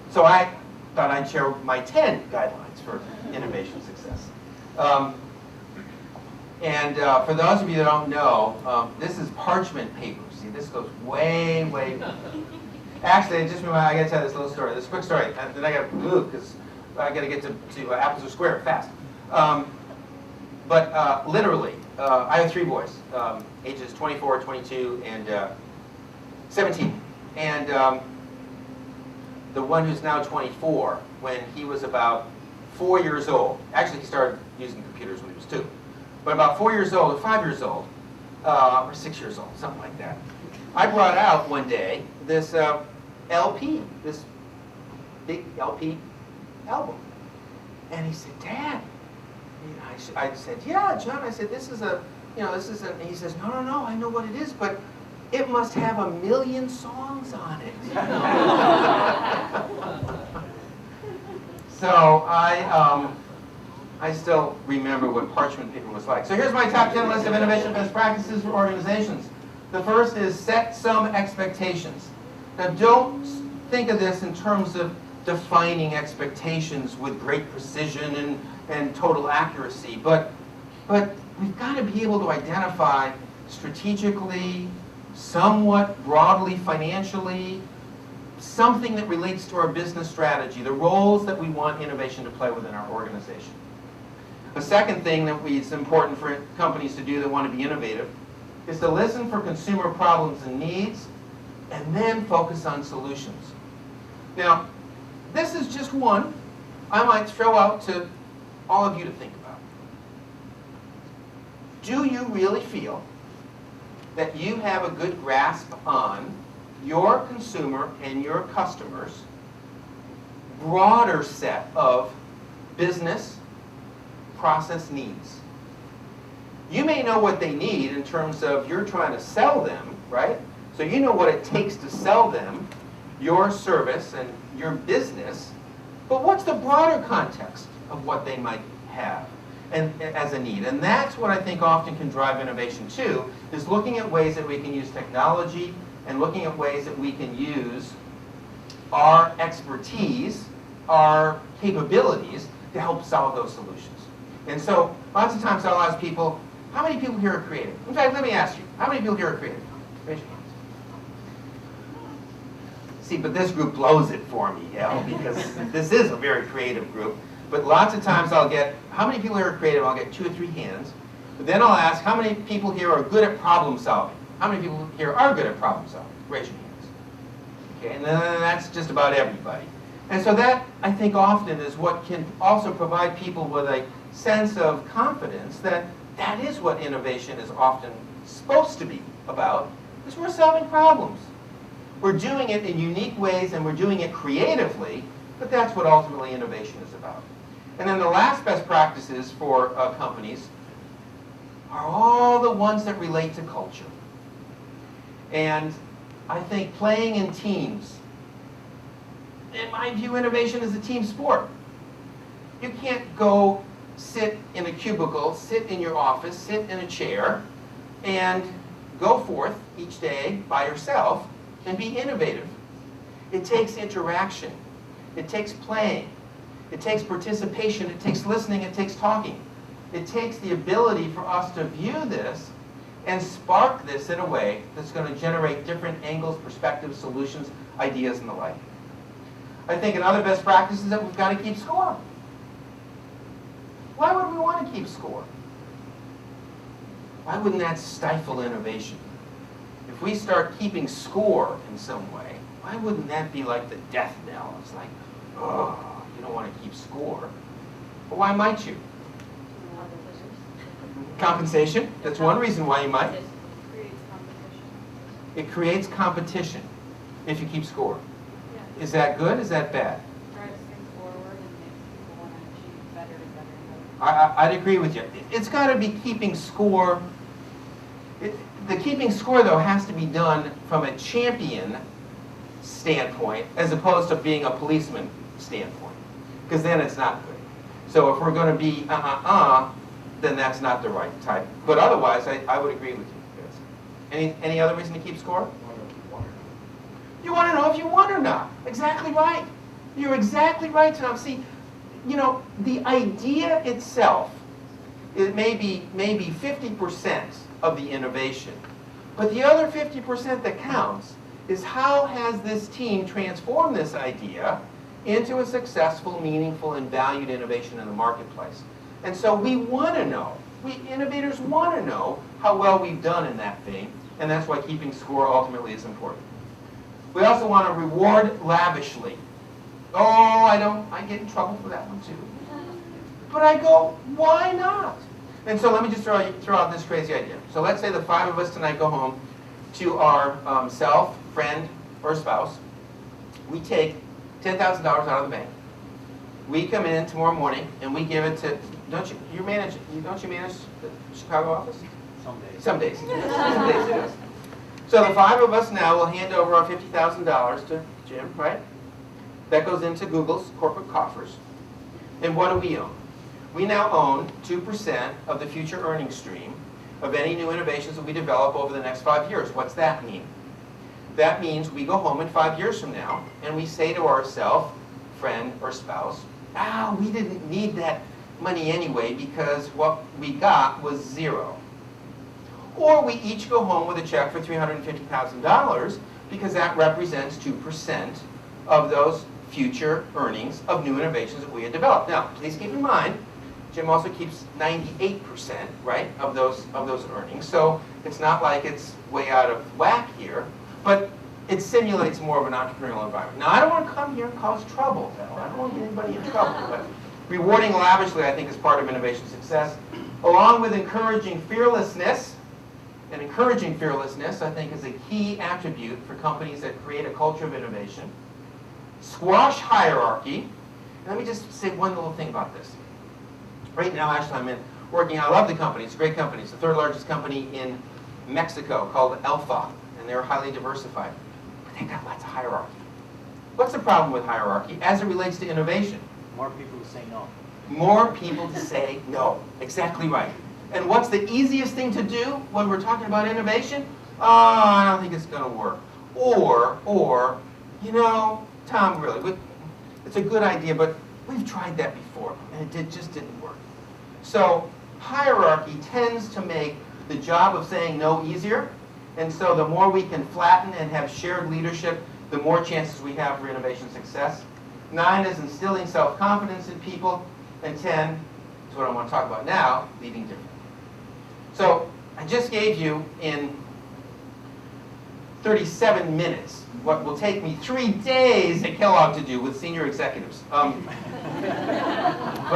So I thought I'd share my 10 guidelines for innovation success. For those of you that don't know, this is parchment paper. See, this goes way, way. Actually, I just remember, I got to tell this little story. This quick story. Then I got to move because I got to get to Apples or Square fast. But literally, I have 3 boys, ages 24, 22, and 17. And the one who's now 24, when he was about 4 years old, actually he started using computers when he was 2, but about 4 years old or 5 years old, or 6 years old, something like that, I brought out one day this LP, this big LP album. And he said, Dad, I said, yeah, John, I said, this is a, and he says, no, I know what it is, but it must have 1 million songs on it. So I still remember what parchment paper was like. So here's my top 10 list of innovation best practices for organizations. The first is set some expectations. Now don't think of this in terms of defining expectations with great precision and total accuracy, but we've got to be able to identify strategically, somewhat broadly financially, something that relates to our business strategy, the roles that we want innovation to play within our organization. The second thing that it's important for companies to do that want to be innovative is to listen for consumer problems and needs and then focus on solutions. Now, this is just one I might throw out to all of you to think about. Do you really feel that you have a good grasp on your consumer and your customers' broader set of business process needs? You may know what they need in terms of you're trying to sell them, right? So you know what it takes to sell them your service and your business, but what's the broader context of what they might have and as a need? And that's what I think often can drive innovation too, is looking at ways that we can use technology and looking at ways that we can use our expertise, our capabilities to help solve those solutions. And so lots of times I'll ask people, how many people here are creative? In fact, let me ask you, how many people here are creative? Raise your hands. See, but this group blows it for me, because this is a very creative group. But lots of times I'll get, how many people here are creative? I'll get 2 or 3 hands. But then I'll ask, how many people here are good at problem solving? How many people here are good at problem solving? Raise your hands. Okay, and then that's just about everybody. And so that, I think, often is what can also provide people with a sense of confidence that that is what innovation is often supposed to be about, is we're solving problems. We're doing it in unique ways and we're doing it creatively, but that's what ultimately innovation is about. And then the last best practices for companies are all the ones that relate to culture. And I think playing in teams, in my view, innovation is a team sport. You can't go sit in a cubicle, sit in your office, sit in a chair, and go forth each day by yourself and be innovative. It takes interaction. It takes playing. It takes participation. It takes listening. It takes talking. It takes the ability for us to view this and spark this in a way that's going to generate different angles, perspectives, solutions, ideas, and the like. I think another best practice is that we've got to keep score. Why would we want to keep score? Why wouldn't that stifle innovation? If we start keeping score in some way, why wouldn't that be like the death knell? It's like, oh, you don't want to keep score. But why might you? Compensation? That's one reason why you might. It creates competition. It creates competition if you keep score. Yeah. Is that good? Is that bad? Drives things forward and makes people want to achieve better and better and better. I'd agree with you. It's got to be keeping score. The keeping score, though, has to be done from a champion standpoint as opposed to being a policeman standpoint, because then it's not good. So if we're going to be then that's not the right type. But otherwise, I would agree with you. Yes. Any other reason to keep score? You want to know if you won or not. Exactly right. You're exactly right, Tom. See, you know, the idea itself, it may be 50% of the innovation. But the other 50% that counts is how has this team transformed this idea into a successful, meaningful, and valued innovation in the marketplace. And so we want to know, we innovators want to know how well we've done in that thing, and that's why keeping score ultimately is important. We also want to reward lavishly. Oh, I get in trouble for that one too. But I go, why not? And so let me just throw out this crazy idea. So let's say the 5 of us tonight go home to our self, friend, or spouse. We take $10,000 out of the bank. We come in tomorrow morning and we give it to, don't you manage the Chicago office? Some days. Some days. Some days it is. So the 5 of us now will hand over our $50,000 to Jim, right? That goes into Google's corporate coffers. And what do we own? We now own 2% of the future earnings stream of any new innovations that we develop over the next 5 years. What's that mean? That means we go home in 5 years from now and we say to ourselves, friend or spouse, we didn't need that money anyway because what we got was 0. Or we each go home with a check for $350,000 because that represents 2% of those future earnings of new innovations that we had developed. Now, please keep in mind, Jim also keeps 98%, right, of those earnings. So it's not like it's way out of whack here, but it simulates more of an entrepreneurial environment. Now, I don't want to come here and cause trouble, though. I don't want to get anybody in trouble. But rewarding lavishly, I think, is part of innovation success, along with encouraging fearlessness. And encouraging fearlessness, I think, is a key attribute for companies that create a culture of innovation. Squash hierarchy. And let me just say one little thing about this. Right now, actually, I love the company. It's a great company. It's the 3rd largest company in Mexico called Alpha, and they're highly diversified. But they've got lots of hierarchy. What's the problem with hierarchy as it relates to innovation? More people who say no. More people to say no. Exactly right. And what's the easiest thing to do when we're talking about innovation? I don't think it's going to work. Or, you know, Tom, really, it's a good idea, but we've tried that before, and it just didn't work. So hierarchy tends to make the job of saying no easier, and so the more we can flatten and have shared leadership, the more chances we have for innovation success. 9 is instilling self-confidence in people, and 10 is what I want to talk about now, leading differently. So I just gave you in 37 minutes what will take me 3 days at Kellogg to do with senior executives. But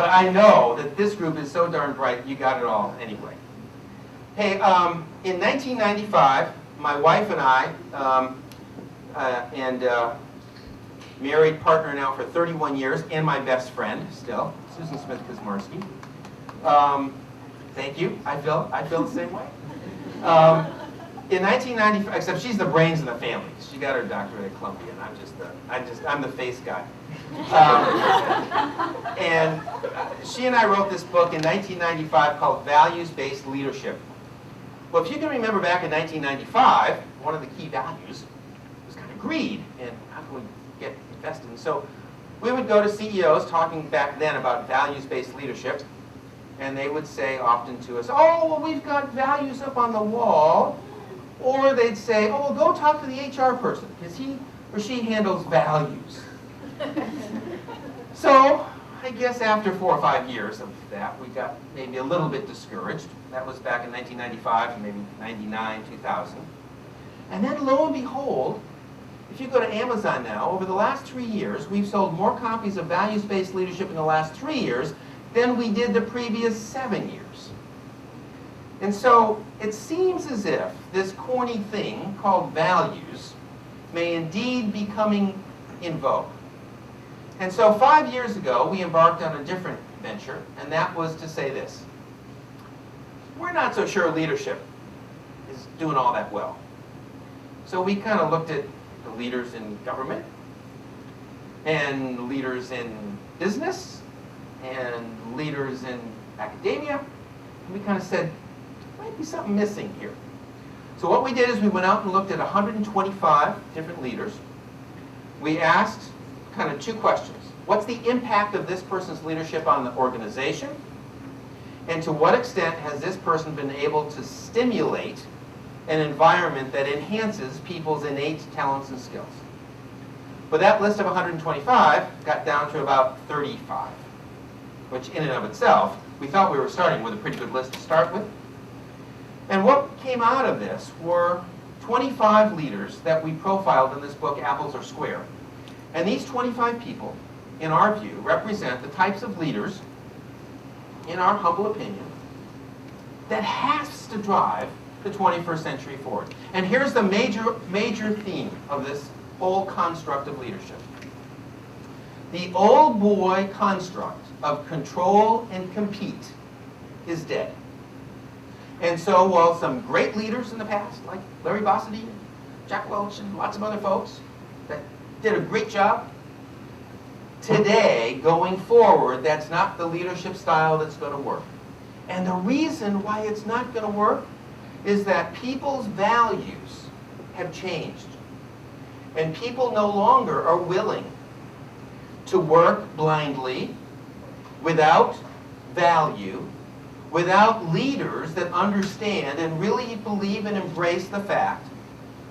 I know that this group is so darn bright, you got it all anyway. Hey, in 1995, my wife and I, married partner now for 31 years, and my best friend still, Susan Smith Kuczmarski. Thank you. I feel the same way. In 1995, except she's the brains of the family. She got her doctorate at Columbia, and I'm the face guy. And she and I wrote this book in 1995 called Values-Based Leadership. Well, if you can remember back in 1995, one of the key values was kind of greed and how can we get invested. And so we would go to CEOs talking back then about values-based leadership, and they would say often to us, oh, well, we've got values up on the wall. Or they'd say, oh, well, go talk to the HR person, because he or she handles values. So I guess after 4 or 5 years of that, we got maybe a little bit discouraged. That was back in 1995, maybe 99, 2000. And then lo and behold, if you go to Amazon now, over the last 3 years, we've sold more copies of Values-Based Leadership in the last 3 years than we did the previous 7 years. And so it seems as if this corny thing called values may indeed be coming in vogue. And so 5 years ago, we embarked on a different venture, and that was to say this. We're not so sure leadership is doing all that well. So we kind of looked at the leaders in government, and leaders in business, and leaders in academia, and we kind of said, there might be something missing here. So what we did is we went out and looked at 125 different leaders. We asked kind of 2 questions. What's the impact of this person's leadership on the organization? And to what extent has this person been able to stimulate an environment that enhances people's innate talents and skills? But that list of 125 got down to about 35, which in and of itself, we thought we were starting with a pretty good list to start with. And what came out of this were 25 leaders that we profiled in this book, Apples Are Square. And these 25 people, in our view, represent the types of leaders, in our humble opinion, that has to drive the 21st century forward. And here's the major theme of this whole construct of leadership. The old boy construct of control and compete is dead. And so while some great leaders in the past, like Larry Bossidy and Jack Welch and lots of other folks that did a great job, today, going forward, that's not the leadership style that's going to work. And the reason why it's not going to work is that people's values have changed. And people no longer are willing to work blindly, without value, without leaders that understand and really believe and embrace the fact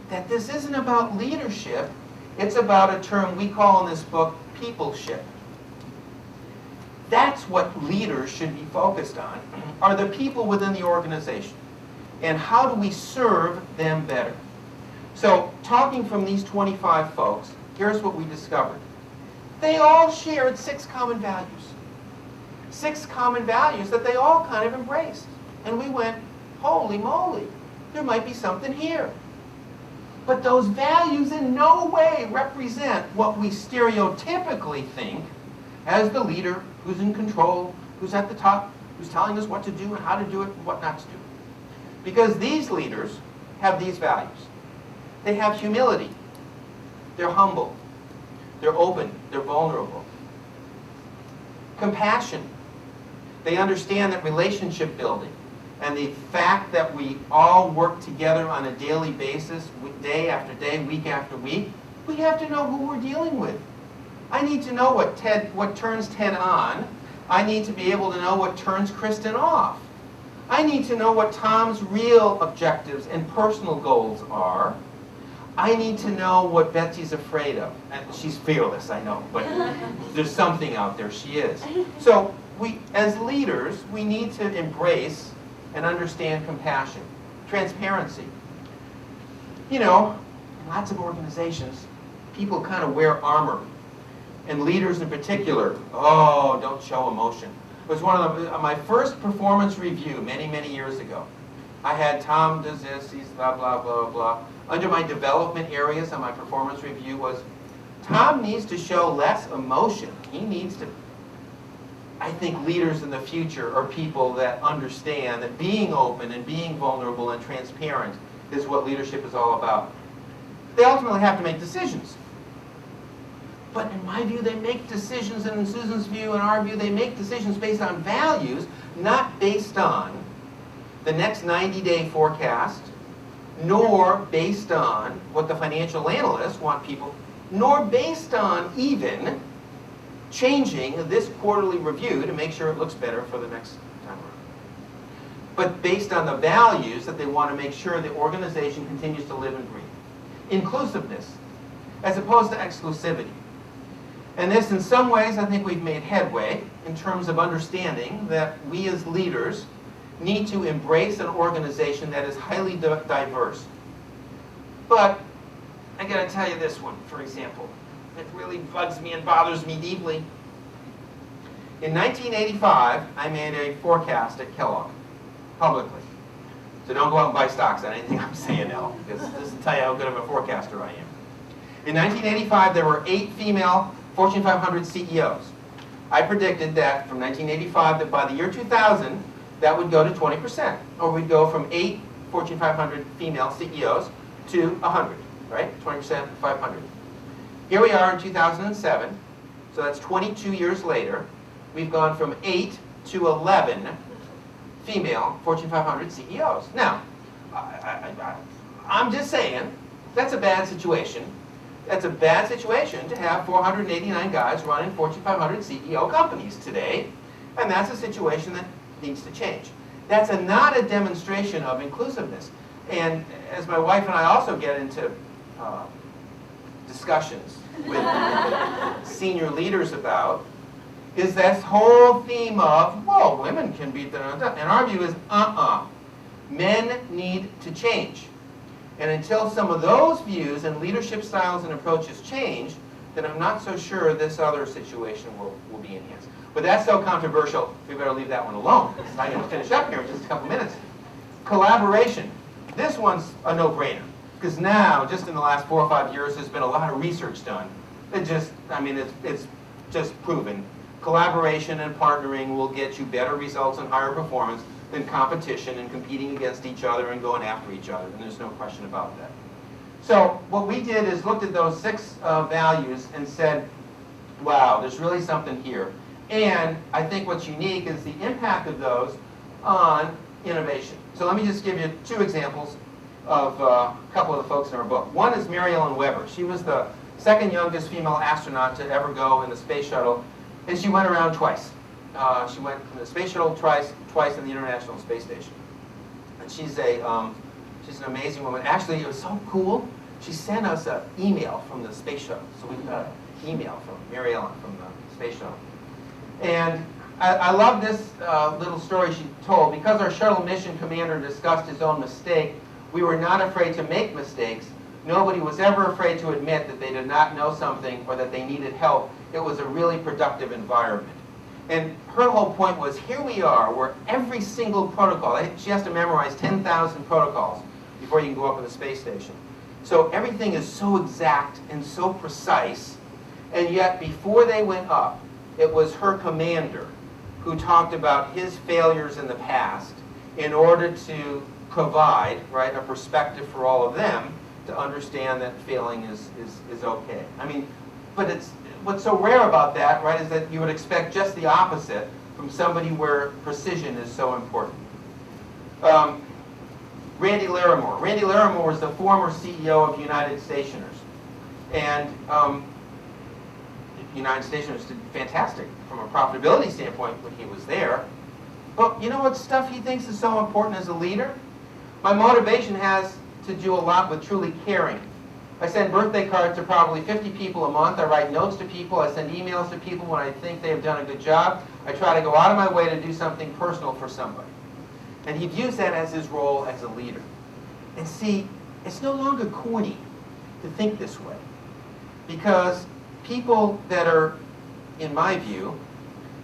that this isn't about leadership, it's about a term we call in this book, peopleship. That's what leaders should be focused on, are the people within the organization. And how do we serve them better? So, talking from these 25 folks, here's what we discovered. They all shared 6 common values. 6 common values that they all kind of embraced. And we went, holy moly, there might be something here. But those values in no way represent what we stereotypically think as the leader who's in control, who's at the top, who's telling us what to do and how to do it and what not to do. Because these leaders have these values. They have humility. They're humble. They're open. They're vulnerable. Compassion. They understand that relationship building and the fact that we all work together on a daily basis, day after day, week after week, we have to know who we're dealing with. I need to know what turns Ted on. I need to be able to know what turns Kristen off. I need to know what Tom's real objectives and personal goals are. I need to know what Betsy's afraid of. And she's fearless, I know, but there's something out there, she is. So we, as leaders, we need to embrace and understand compassion, transparency. You know, in lots of organizations, people kind of wear armor. And leaders in particular, oh, don't show emotion. It was one of my first performance review many, many years ago. I had Tom does this, he's blah, blah, blah, blah. Under my development areas on my performance review was, Tom needs to show less emotion. He needs to, I think leaders in the future are people that understand that being open and being vulnerable and transparent is what leadership is all about. They ultimately have to make decisions. But in my view, they make decisions, and in Susan's view, in our view, they make decisions based on values, not based on the next 90-day forecast, nor based on what the financial analysts want people, nor based on even changing this quarterly review to make sure it looks better for the next time around. But based on the values that they want to make sure the organization continues to live and breathe. Inclusiveness, as opposed to exclusivity. And this, in some ways, I think we've made headway in terms of understanding that we as leaders need to embrace an organization that is highly diverse. But I got to tell you this one, for example. It really bugs me and bothers me deeply. In 1985, I made a forecast at Kellogg, publicly. So don't go out and buy stocks on anything I'm saying now, because this will tell you how good of a forecaster I am. In 1985, there were 8 female Fortune 500 CEOs. I predicted that from 1985, that by the year 2000, that would go to 20%, or we'd go from 8 Fortune 500 female CEOs to 100, right? 20%, 500. Here we are in 2007, so that's 22 years later. We've gone from 8 to 11 female Fortune 500 CEOs. Now, I'm just saying, that's a bad situation. That's a bad situation to have 489 guys running Fortune 500 CEO companies today, and that's a situation that needs to change. That's not a demonstration of inclusiveness. And as my wife and I also get into discussions with senior leaders about, is this whole theme of, well, women can be, and our view is, men need to change. And until some of those views and leadership styles and approaches change, then I'm not so sure this other situation will be enhanced. But that's so controversial, we better leave that one alone. I'm going to finish up here in just a couple minutes. Collaboration. This one's a no-brainer. Because now, just in the last 4 or 5 years, there's been a lot of research done. It's just proven. Collaboration and partnering will get you better results and higher performance than competition and competing against each other and going after each other, and there's no question about that. So what we did is looked at those 6 values and said, wow, there's really something here. And I think what's unique is the impact of those on innovation. So let me just give you 2 examples of a couple of the folks in our book. One is Mary Ellen Weber. She was the 2nd youngest female astronaut to ever go in the space shuttle, and she went around twice. She went from the space shuttle twice in the International Space Station. And she's an amazing woman. Actually, it was so cool, she sent us an email from the space shuttle. So we got an email from Mary Ellen from the space shuttle. And I love this little story she told. Because our shuttle mission commander discussed his own mistake, we were not afraid to make mistakes. Nobody was ever afraid to admit that they did not know something or that they needed help. It was a really productive environment. And her whole point was, here we are, where every single protocol, she has to memorize 10,000 protocols before you can go up in the space station. So everything is so exact and so precise, and yet before they went up, it was her commander who talked about his failures in the past in order to provide, right, a perspective for all of them to understand that failing is okay. But what's so rare about that, right, is that you would expect just the opposite from somebody where precision is so important. Randy Larimore. Randy Larimore was the former CEO of United Stationers. And United Stationers did fantastic from a profitability standpoint when he was there. But you know what stuff he thinks is so important as a leader? My motivation has to do a lot with truly caring. I send birthday cards to probably 50 people a month. I write notes to people. I send emails to people when I think they have done a good job. I try to go out of my way to do something personal for somebody. And he views that as his role as a leader. And see, it's no longer corny to think this way. Because people that are, in my view,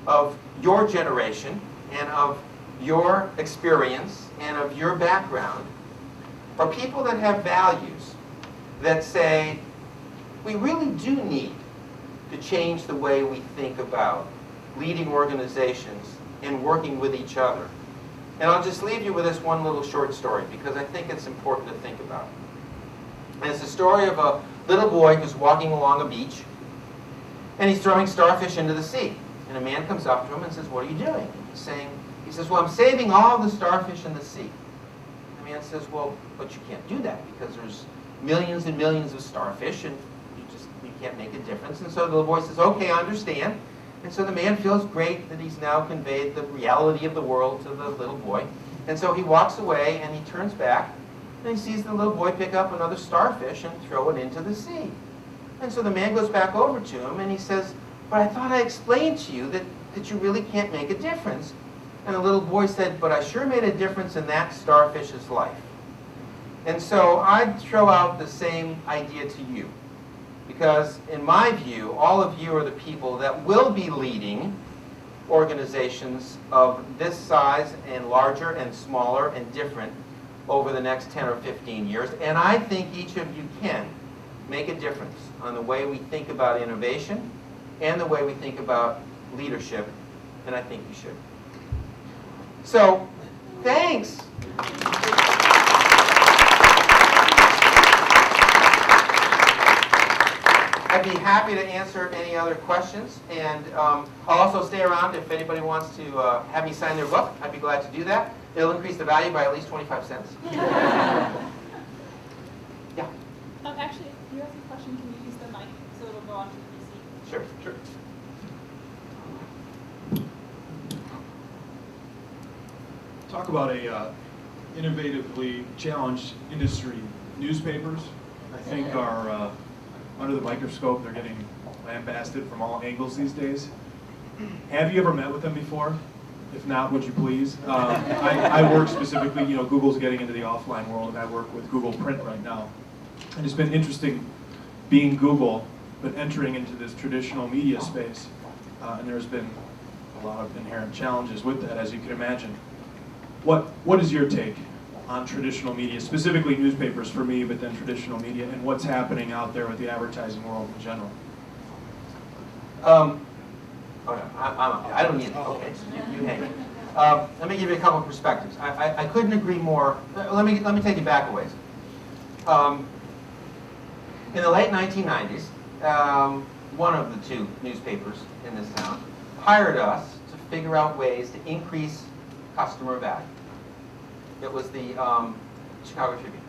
of your generation and of your experience and of your background are people that have values that say, we really do need to change the way we think about leading organizations and working with each other. And I'll just leave you with this one little short story because I think it's important to think about. And it's the story of a little boy who's walking along a beach and he's throwing starfish into the sea. And a man comes up to him and says, "What are you doing?" He says, "Well, I'm saving all the starfish in the sea." The man says, "Well, but you can't do that because there's millions and millions of starfish and you can't make a difference." And so the little boy says, "Okay, I understand." And so the man feels great that he's now conveyed the reality of the world to the little boy. And so he walks away and he turns back and he sees the little boy pick up another starfish and throw it into the sea. And so the man goes back over to him and he says, "But I thought I explained to you that you really can't make a difference." And the little boy said, "But I sure made a difference in that starfish's life." And so I'd throw out the same idea to you. Because in my view, all of you are the people that will be leading organizations of this size and larger and smaller and different over the next 10 or 15 years. And I think each of you can make a difference on the way we think about innovation and the way we think about leadership, and I think you should. So, thanks. I'd be happy to answer any other questions, and I'll also stay around if anybody wants to have me sign their book. I'd be glad to do that. It'll increase the value by at least 25 cents. Yeah. Actually, if you have a question, can you use the mic so it'll go onto the PC? Sure, sure. Talk about a innovatively challenged industry. Newspapers, I think, are under the microscope. They're getting lambasted from all angles these days. Have you ever met with them before? If not, would you please? I work specifically, Google's getting into the offline world, and I work with Google Print right now. And it's been interesting being Google, but entering into this traditional media space. And there's been a lot of inherent challenges with that, as you can imagine. What is your take on traditional media, specifically newspapers for me, but then traditional media, and what's happening out there with the advertising world in general? I don't need it. Okay, so you hang it. Let me give you a couple of perspectives. I couldn't agree more. Let me take you back a ways. In the late 1990s, one of the two newspapers in this town hired us to figure out ways to increase customer value. It was the Chicago Tribune.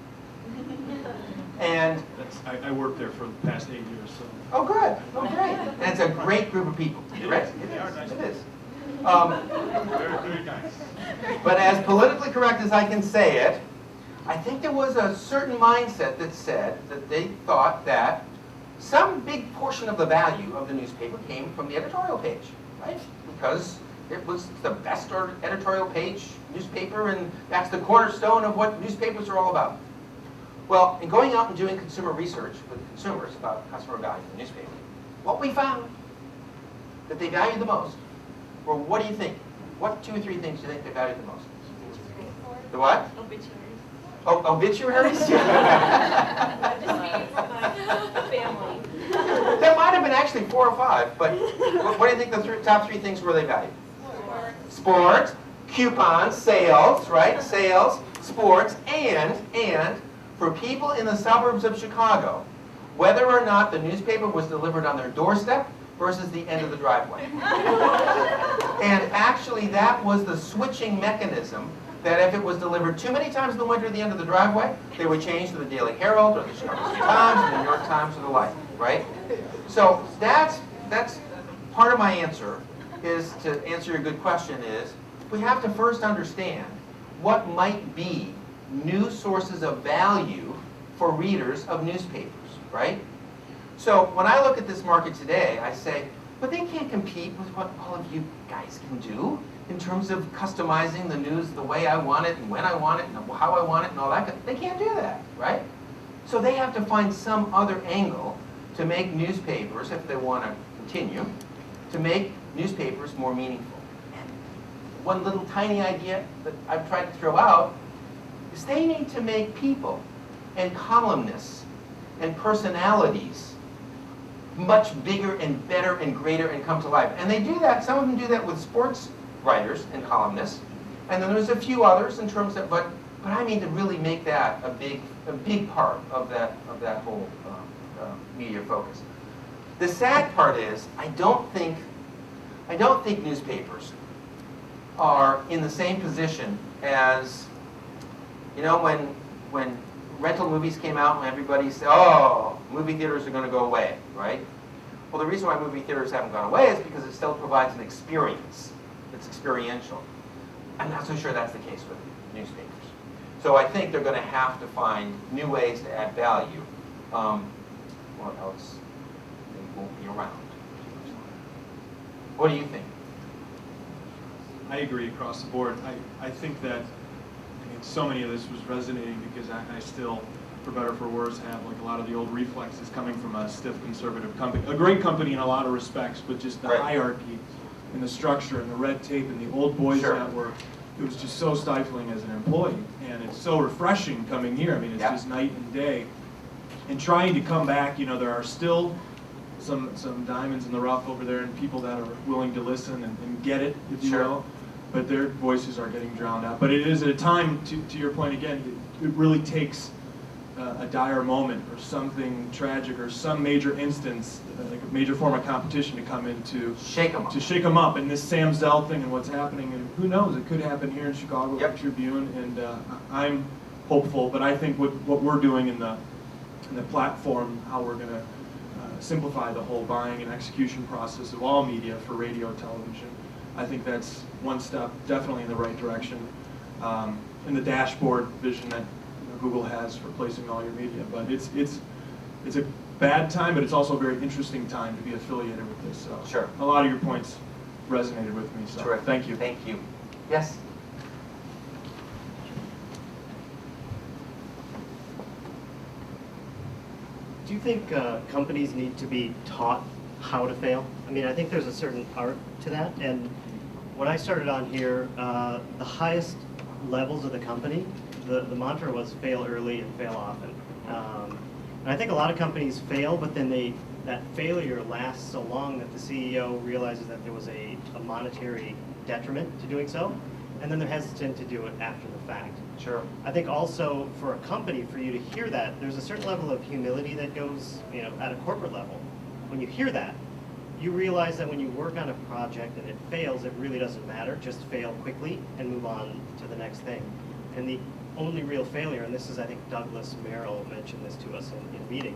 And I worked there for the past 8 years. So. oh, good. Oh, great. And it's a great group of people. Right? It is. Very nice. But as politically correct as I can say it, I think there was a certain mindset that said that they thought that some big portion of the value of the newspaper came from the editorial page, right? Because it was the best editorial page newspaper, and that's the cornerstone of what newspapers are all about. Well, in going out and doing consumer research with consumers about customer value in the newspaper, what we found that they valued the most were, what do you think? What 2 or 3 things do you think they valued the most? The what? Obituaries. Oh, obituaries? That just means my family. There might have been actually 4 or 5, but what do you think the top 3 things were they valued? Sports, coupons, sales, right? Sales, sports, and for people in the suburbs of Chicago, whether or not the newspaper was delivered on their doorstep versus the end of the driveway. And actually, that was the switching mechanism that if it was delivered too many times in the winter at the end of the driveway, they would change to the Daily Herald or the Chicago Times or the New York Times or the like, right? So that's part of my answer, is to answer your good question, is we have to first understand what might be new sources of value for readers of newspapers, right? So when I look at this market today, I say, but they can't compete with what all of you guys can do in terms of customizing the news the way I want it and when I want it and how I want it and all that. They can't do that, right? So they have to find some other angle to make newspapers, if they want to continue, to make newspapers more meaningful. And one little tiny idea that I've tried to throw out is they need to make people and columnists and personalities much bigger and better and greater and come to life. And they do that, some of them do that with sports writers and columnists. And then there's a few others in terms of, but I mean to really make that a big part of that whole media focus. The sad part is, I don't think newspapers are in the same position as, you know, when rental movies came out and everybody said, oh, movie theaters are going to go away, right? Well, the reason why movie theaters haven't gone away is because it still provides an experience. It's experiential. I'm not so sure that's the case with newspapers. So I think they're going to have to find new ways to add value, or else they won't be around. What do you think? I agree across the board. I think that, I mean, so many of this was resonating because I still, for better or for worse, have like a lot of the old reflexes coming from a stiff conservative company. A great company in a lot of respects, but just the hierarchy and the structure and the red tape and the old boys network, it was just so stifling as an employee. And it's so refreshing coming here. I mean, it's just night and day. And trying to come back, you know, there are still some diamonds in the rough over there and people that are willing to listen and get it, if you will. But their voices are getting drowned out. But it is at a time, to your point again, it really takes a dire moment or something tragic or some major instance, like a major form of competition to come in to shake them up. And this Sam Zell thing and what's happening, and who knows, it could happen here in Chicago with the Tribune. And I'm hopeful, but I think what we're doing in the platform, how we're going to simplify the whole buying and execution process of all media for radio, television, I think that's one step definitely in the right direction. In the dashboard vision that Google has for placing all your media, but it's a bad time, but it's also a very interesting time to be affiliated with this. So a lot of your points resonated with me. So thank you. Thank you. Yes. Do you think companies need to be taught how to fail? I mean, I think there's a certain art to that, and when I started on here, the highest levels of the company, the mantra was fail early and fail often. And I think a lot of companies fail, but then that failure lasts so long that the CEO realizes that there was a monetary detriment to doing so, and then they're hesitant to do it after the fact. Sure. I think also for a company, for you to hear that, there's a certain level of humility that goes, you know, at a corporate level. When you hear that, you realize that when you work on a project and it fails, it really doesn't matter. Just fail quickly and move on to the next thing. And the only real failure, and this is, I think, Douglas Merrill mentioned this to us in a meeting.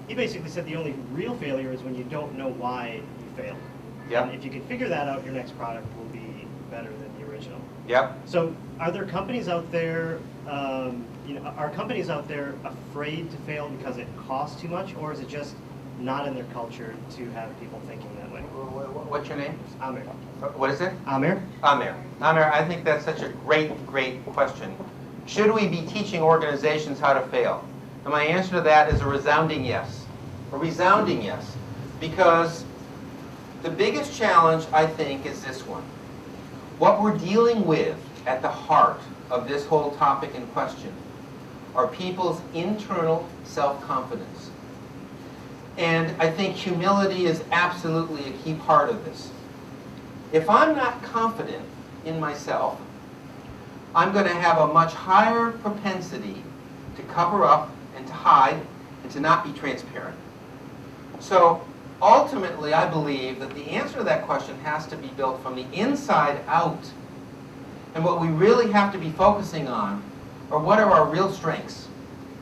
He basically said the only real failure is when you don't know why you failed. Yep. And if you can figure that out, your next product will be better than the original. Yep. So are there companies out there, are companies out there afraid to fail because it costs too much, or is it just not in their culture to have people thinking that way? What's your name? Amir. What is it? Amir? Amir. Amir, I think that's such a great question. Should we be teaching organizations how to fail? And my answer to that is a resounding yes. A resounding yes. Because the biggest challenge, I think, is this one. What we're dealing with at the heart of this whole topic in question are people's internal self-confidence. And I think humility is absolutely a key part of this. If I'm not confident in myself, I'm going to have a much higher propensity to cover up and to hide and to not be transparent. So ultimately, I believe that the answer to that question has to be built from the inside out. And what we really have to be focusing on are what are our real strengths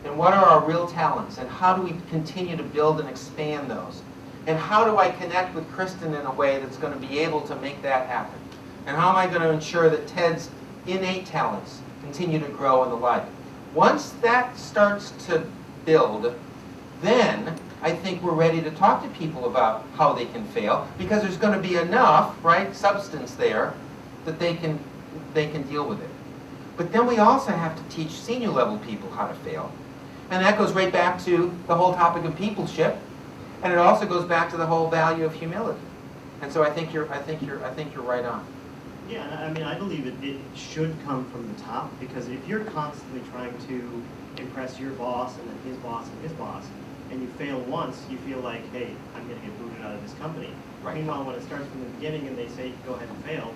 and what are our real talents and how do we continue to build and expand those. And how do I connect with Kristen in a way that's going to be able to make that happen? And how am I going to ensure that Ted's innate talents continue to grow and the like? Once that starts to build, then I think we're ready to talk to people about how they can fail, because there's going to be enough, right, substance there that they can deal with it. But then we also have to teach senior level people how to fail. And that goes right back to the whole topic of peopleship, and it also goes back to the whole value of humility. And so I think you're right on. Yeah, I mean, I believe it should come from the top, because if you're constantly trying to impress your boss and then his boss and his boss, and you fail once, you feel like, hey, I'm going to get booted out of this company. Right. Meanwhile, when it starts from the beginning and they say, go ahead and fail,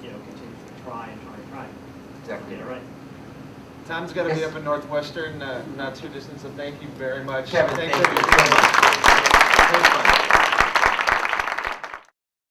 you know, continue to try and try and try. Exactly. Get it right. Tom's going to be Yes. up in Northwestern, not too distant, so thank you very much. Kevin, thank you so much.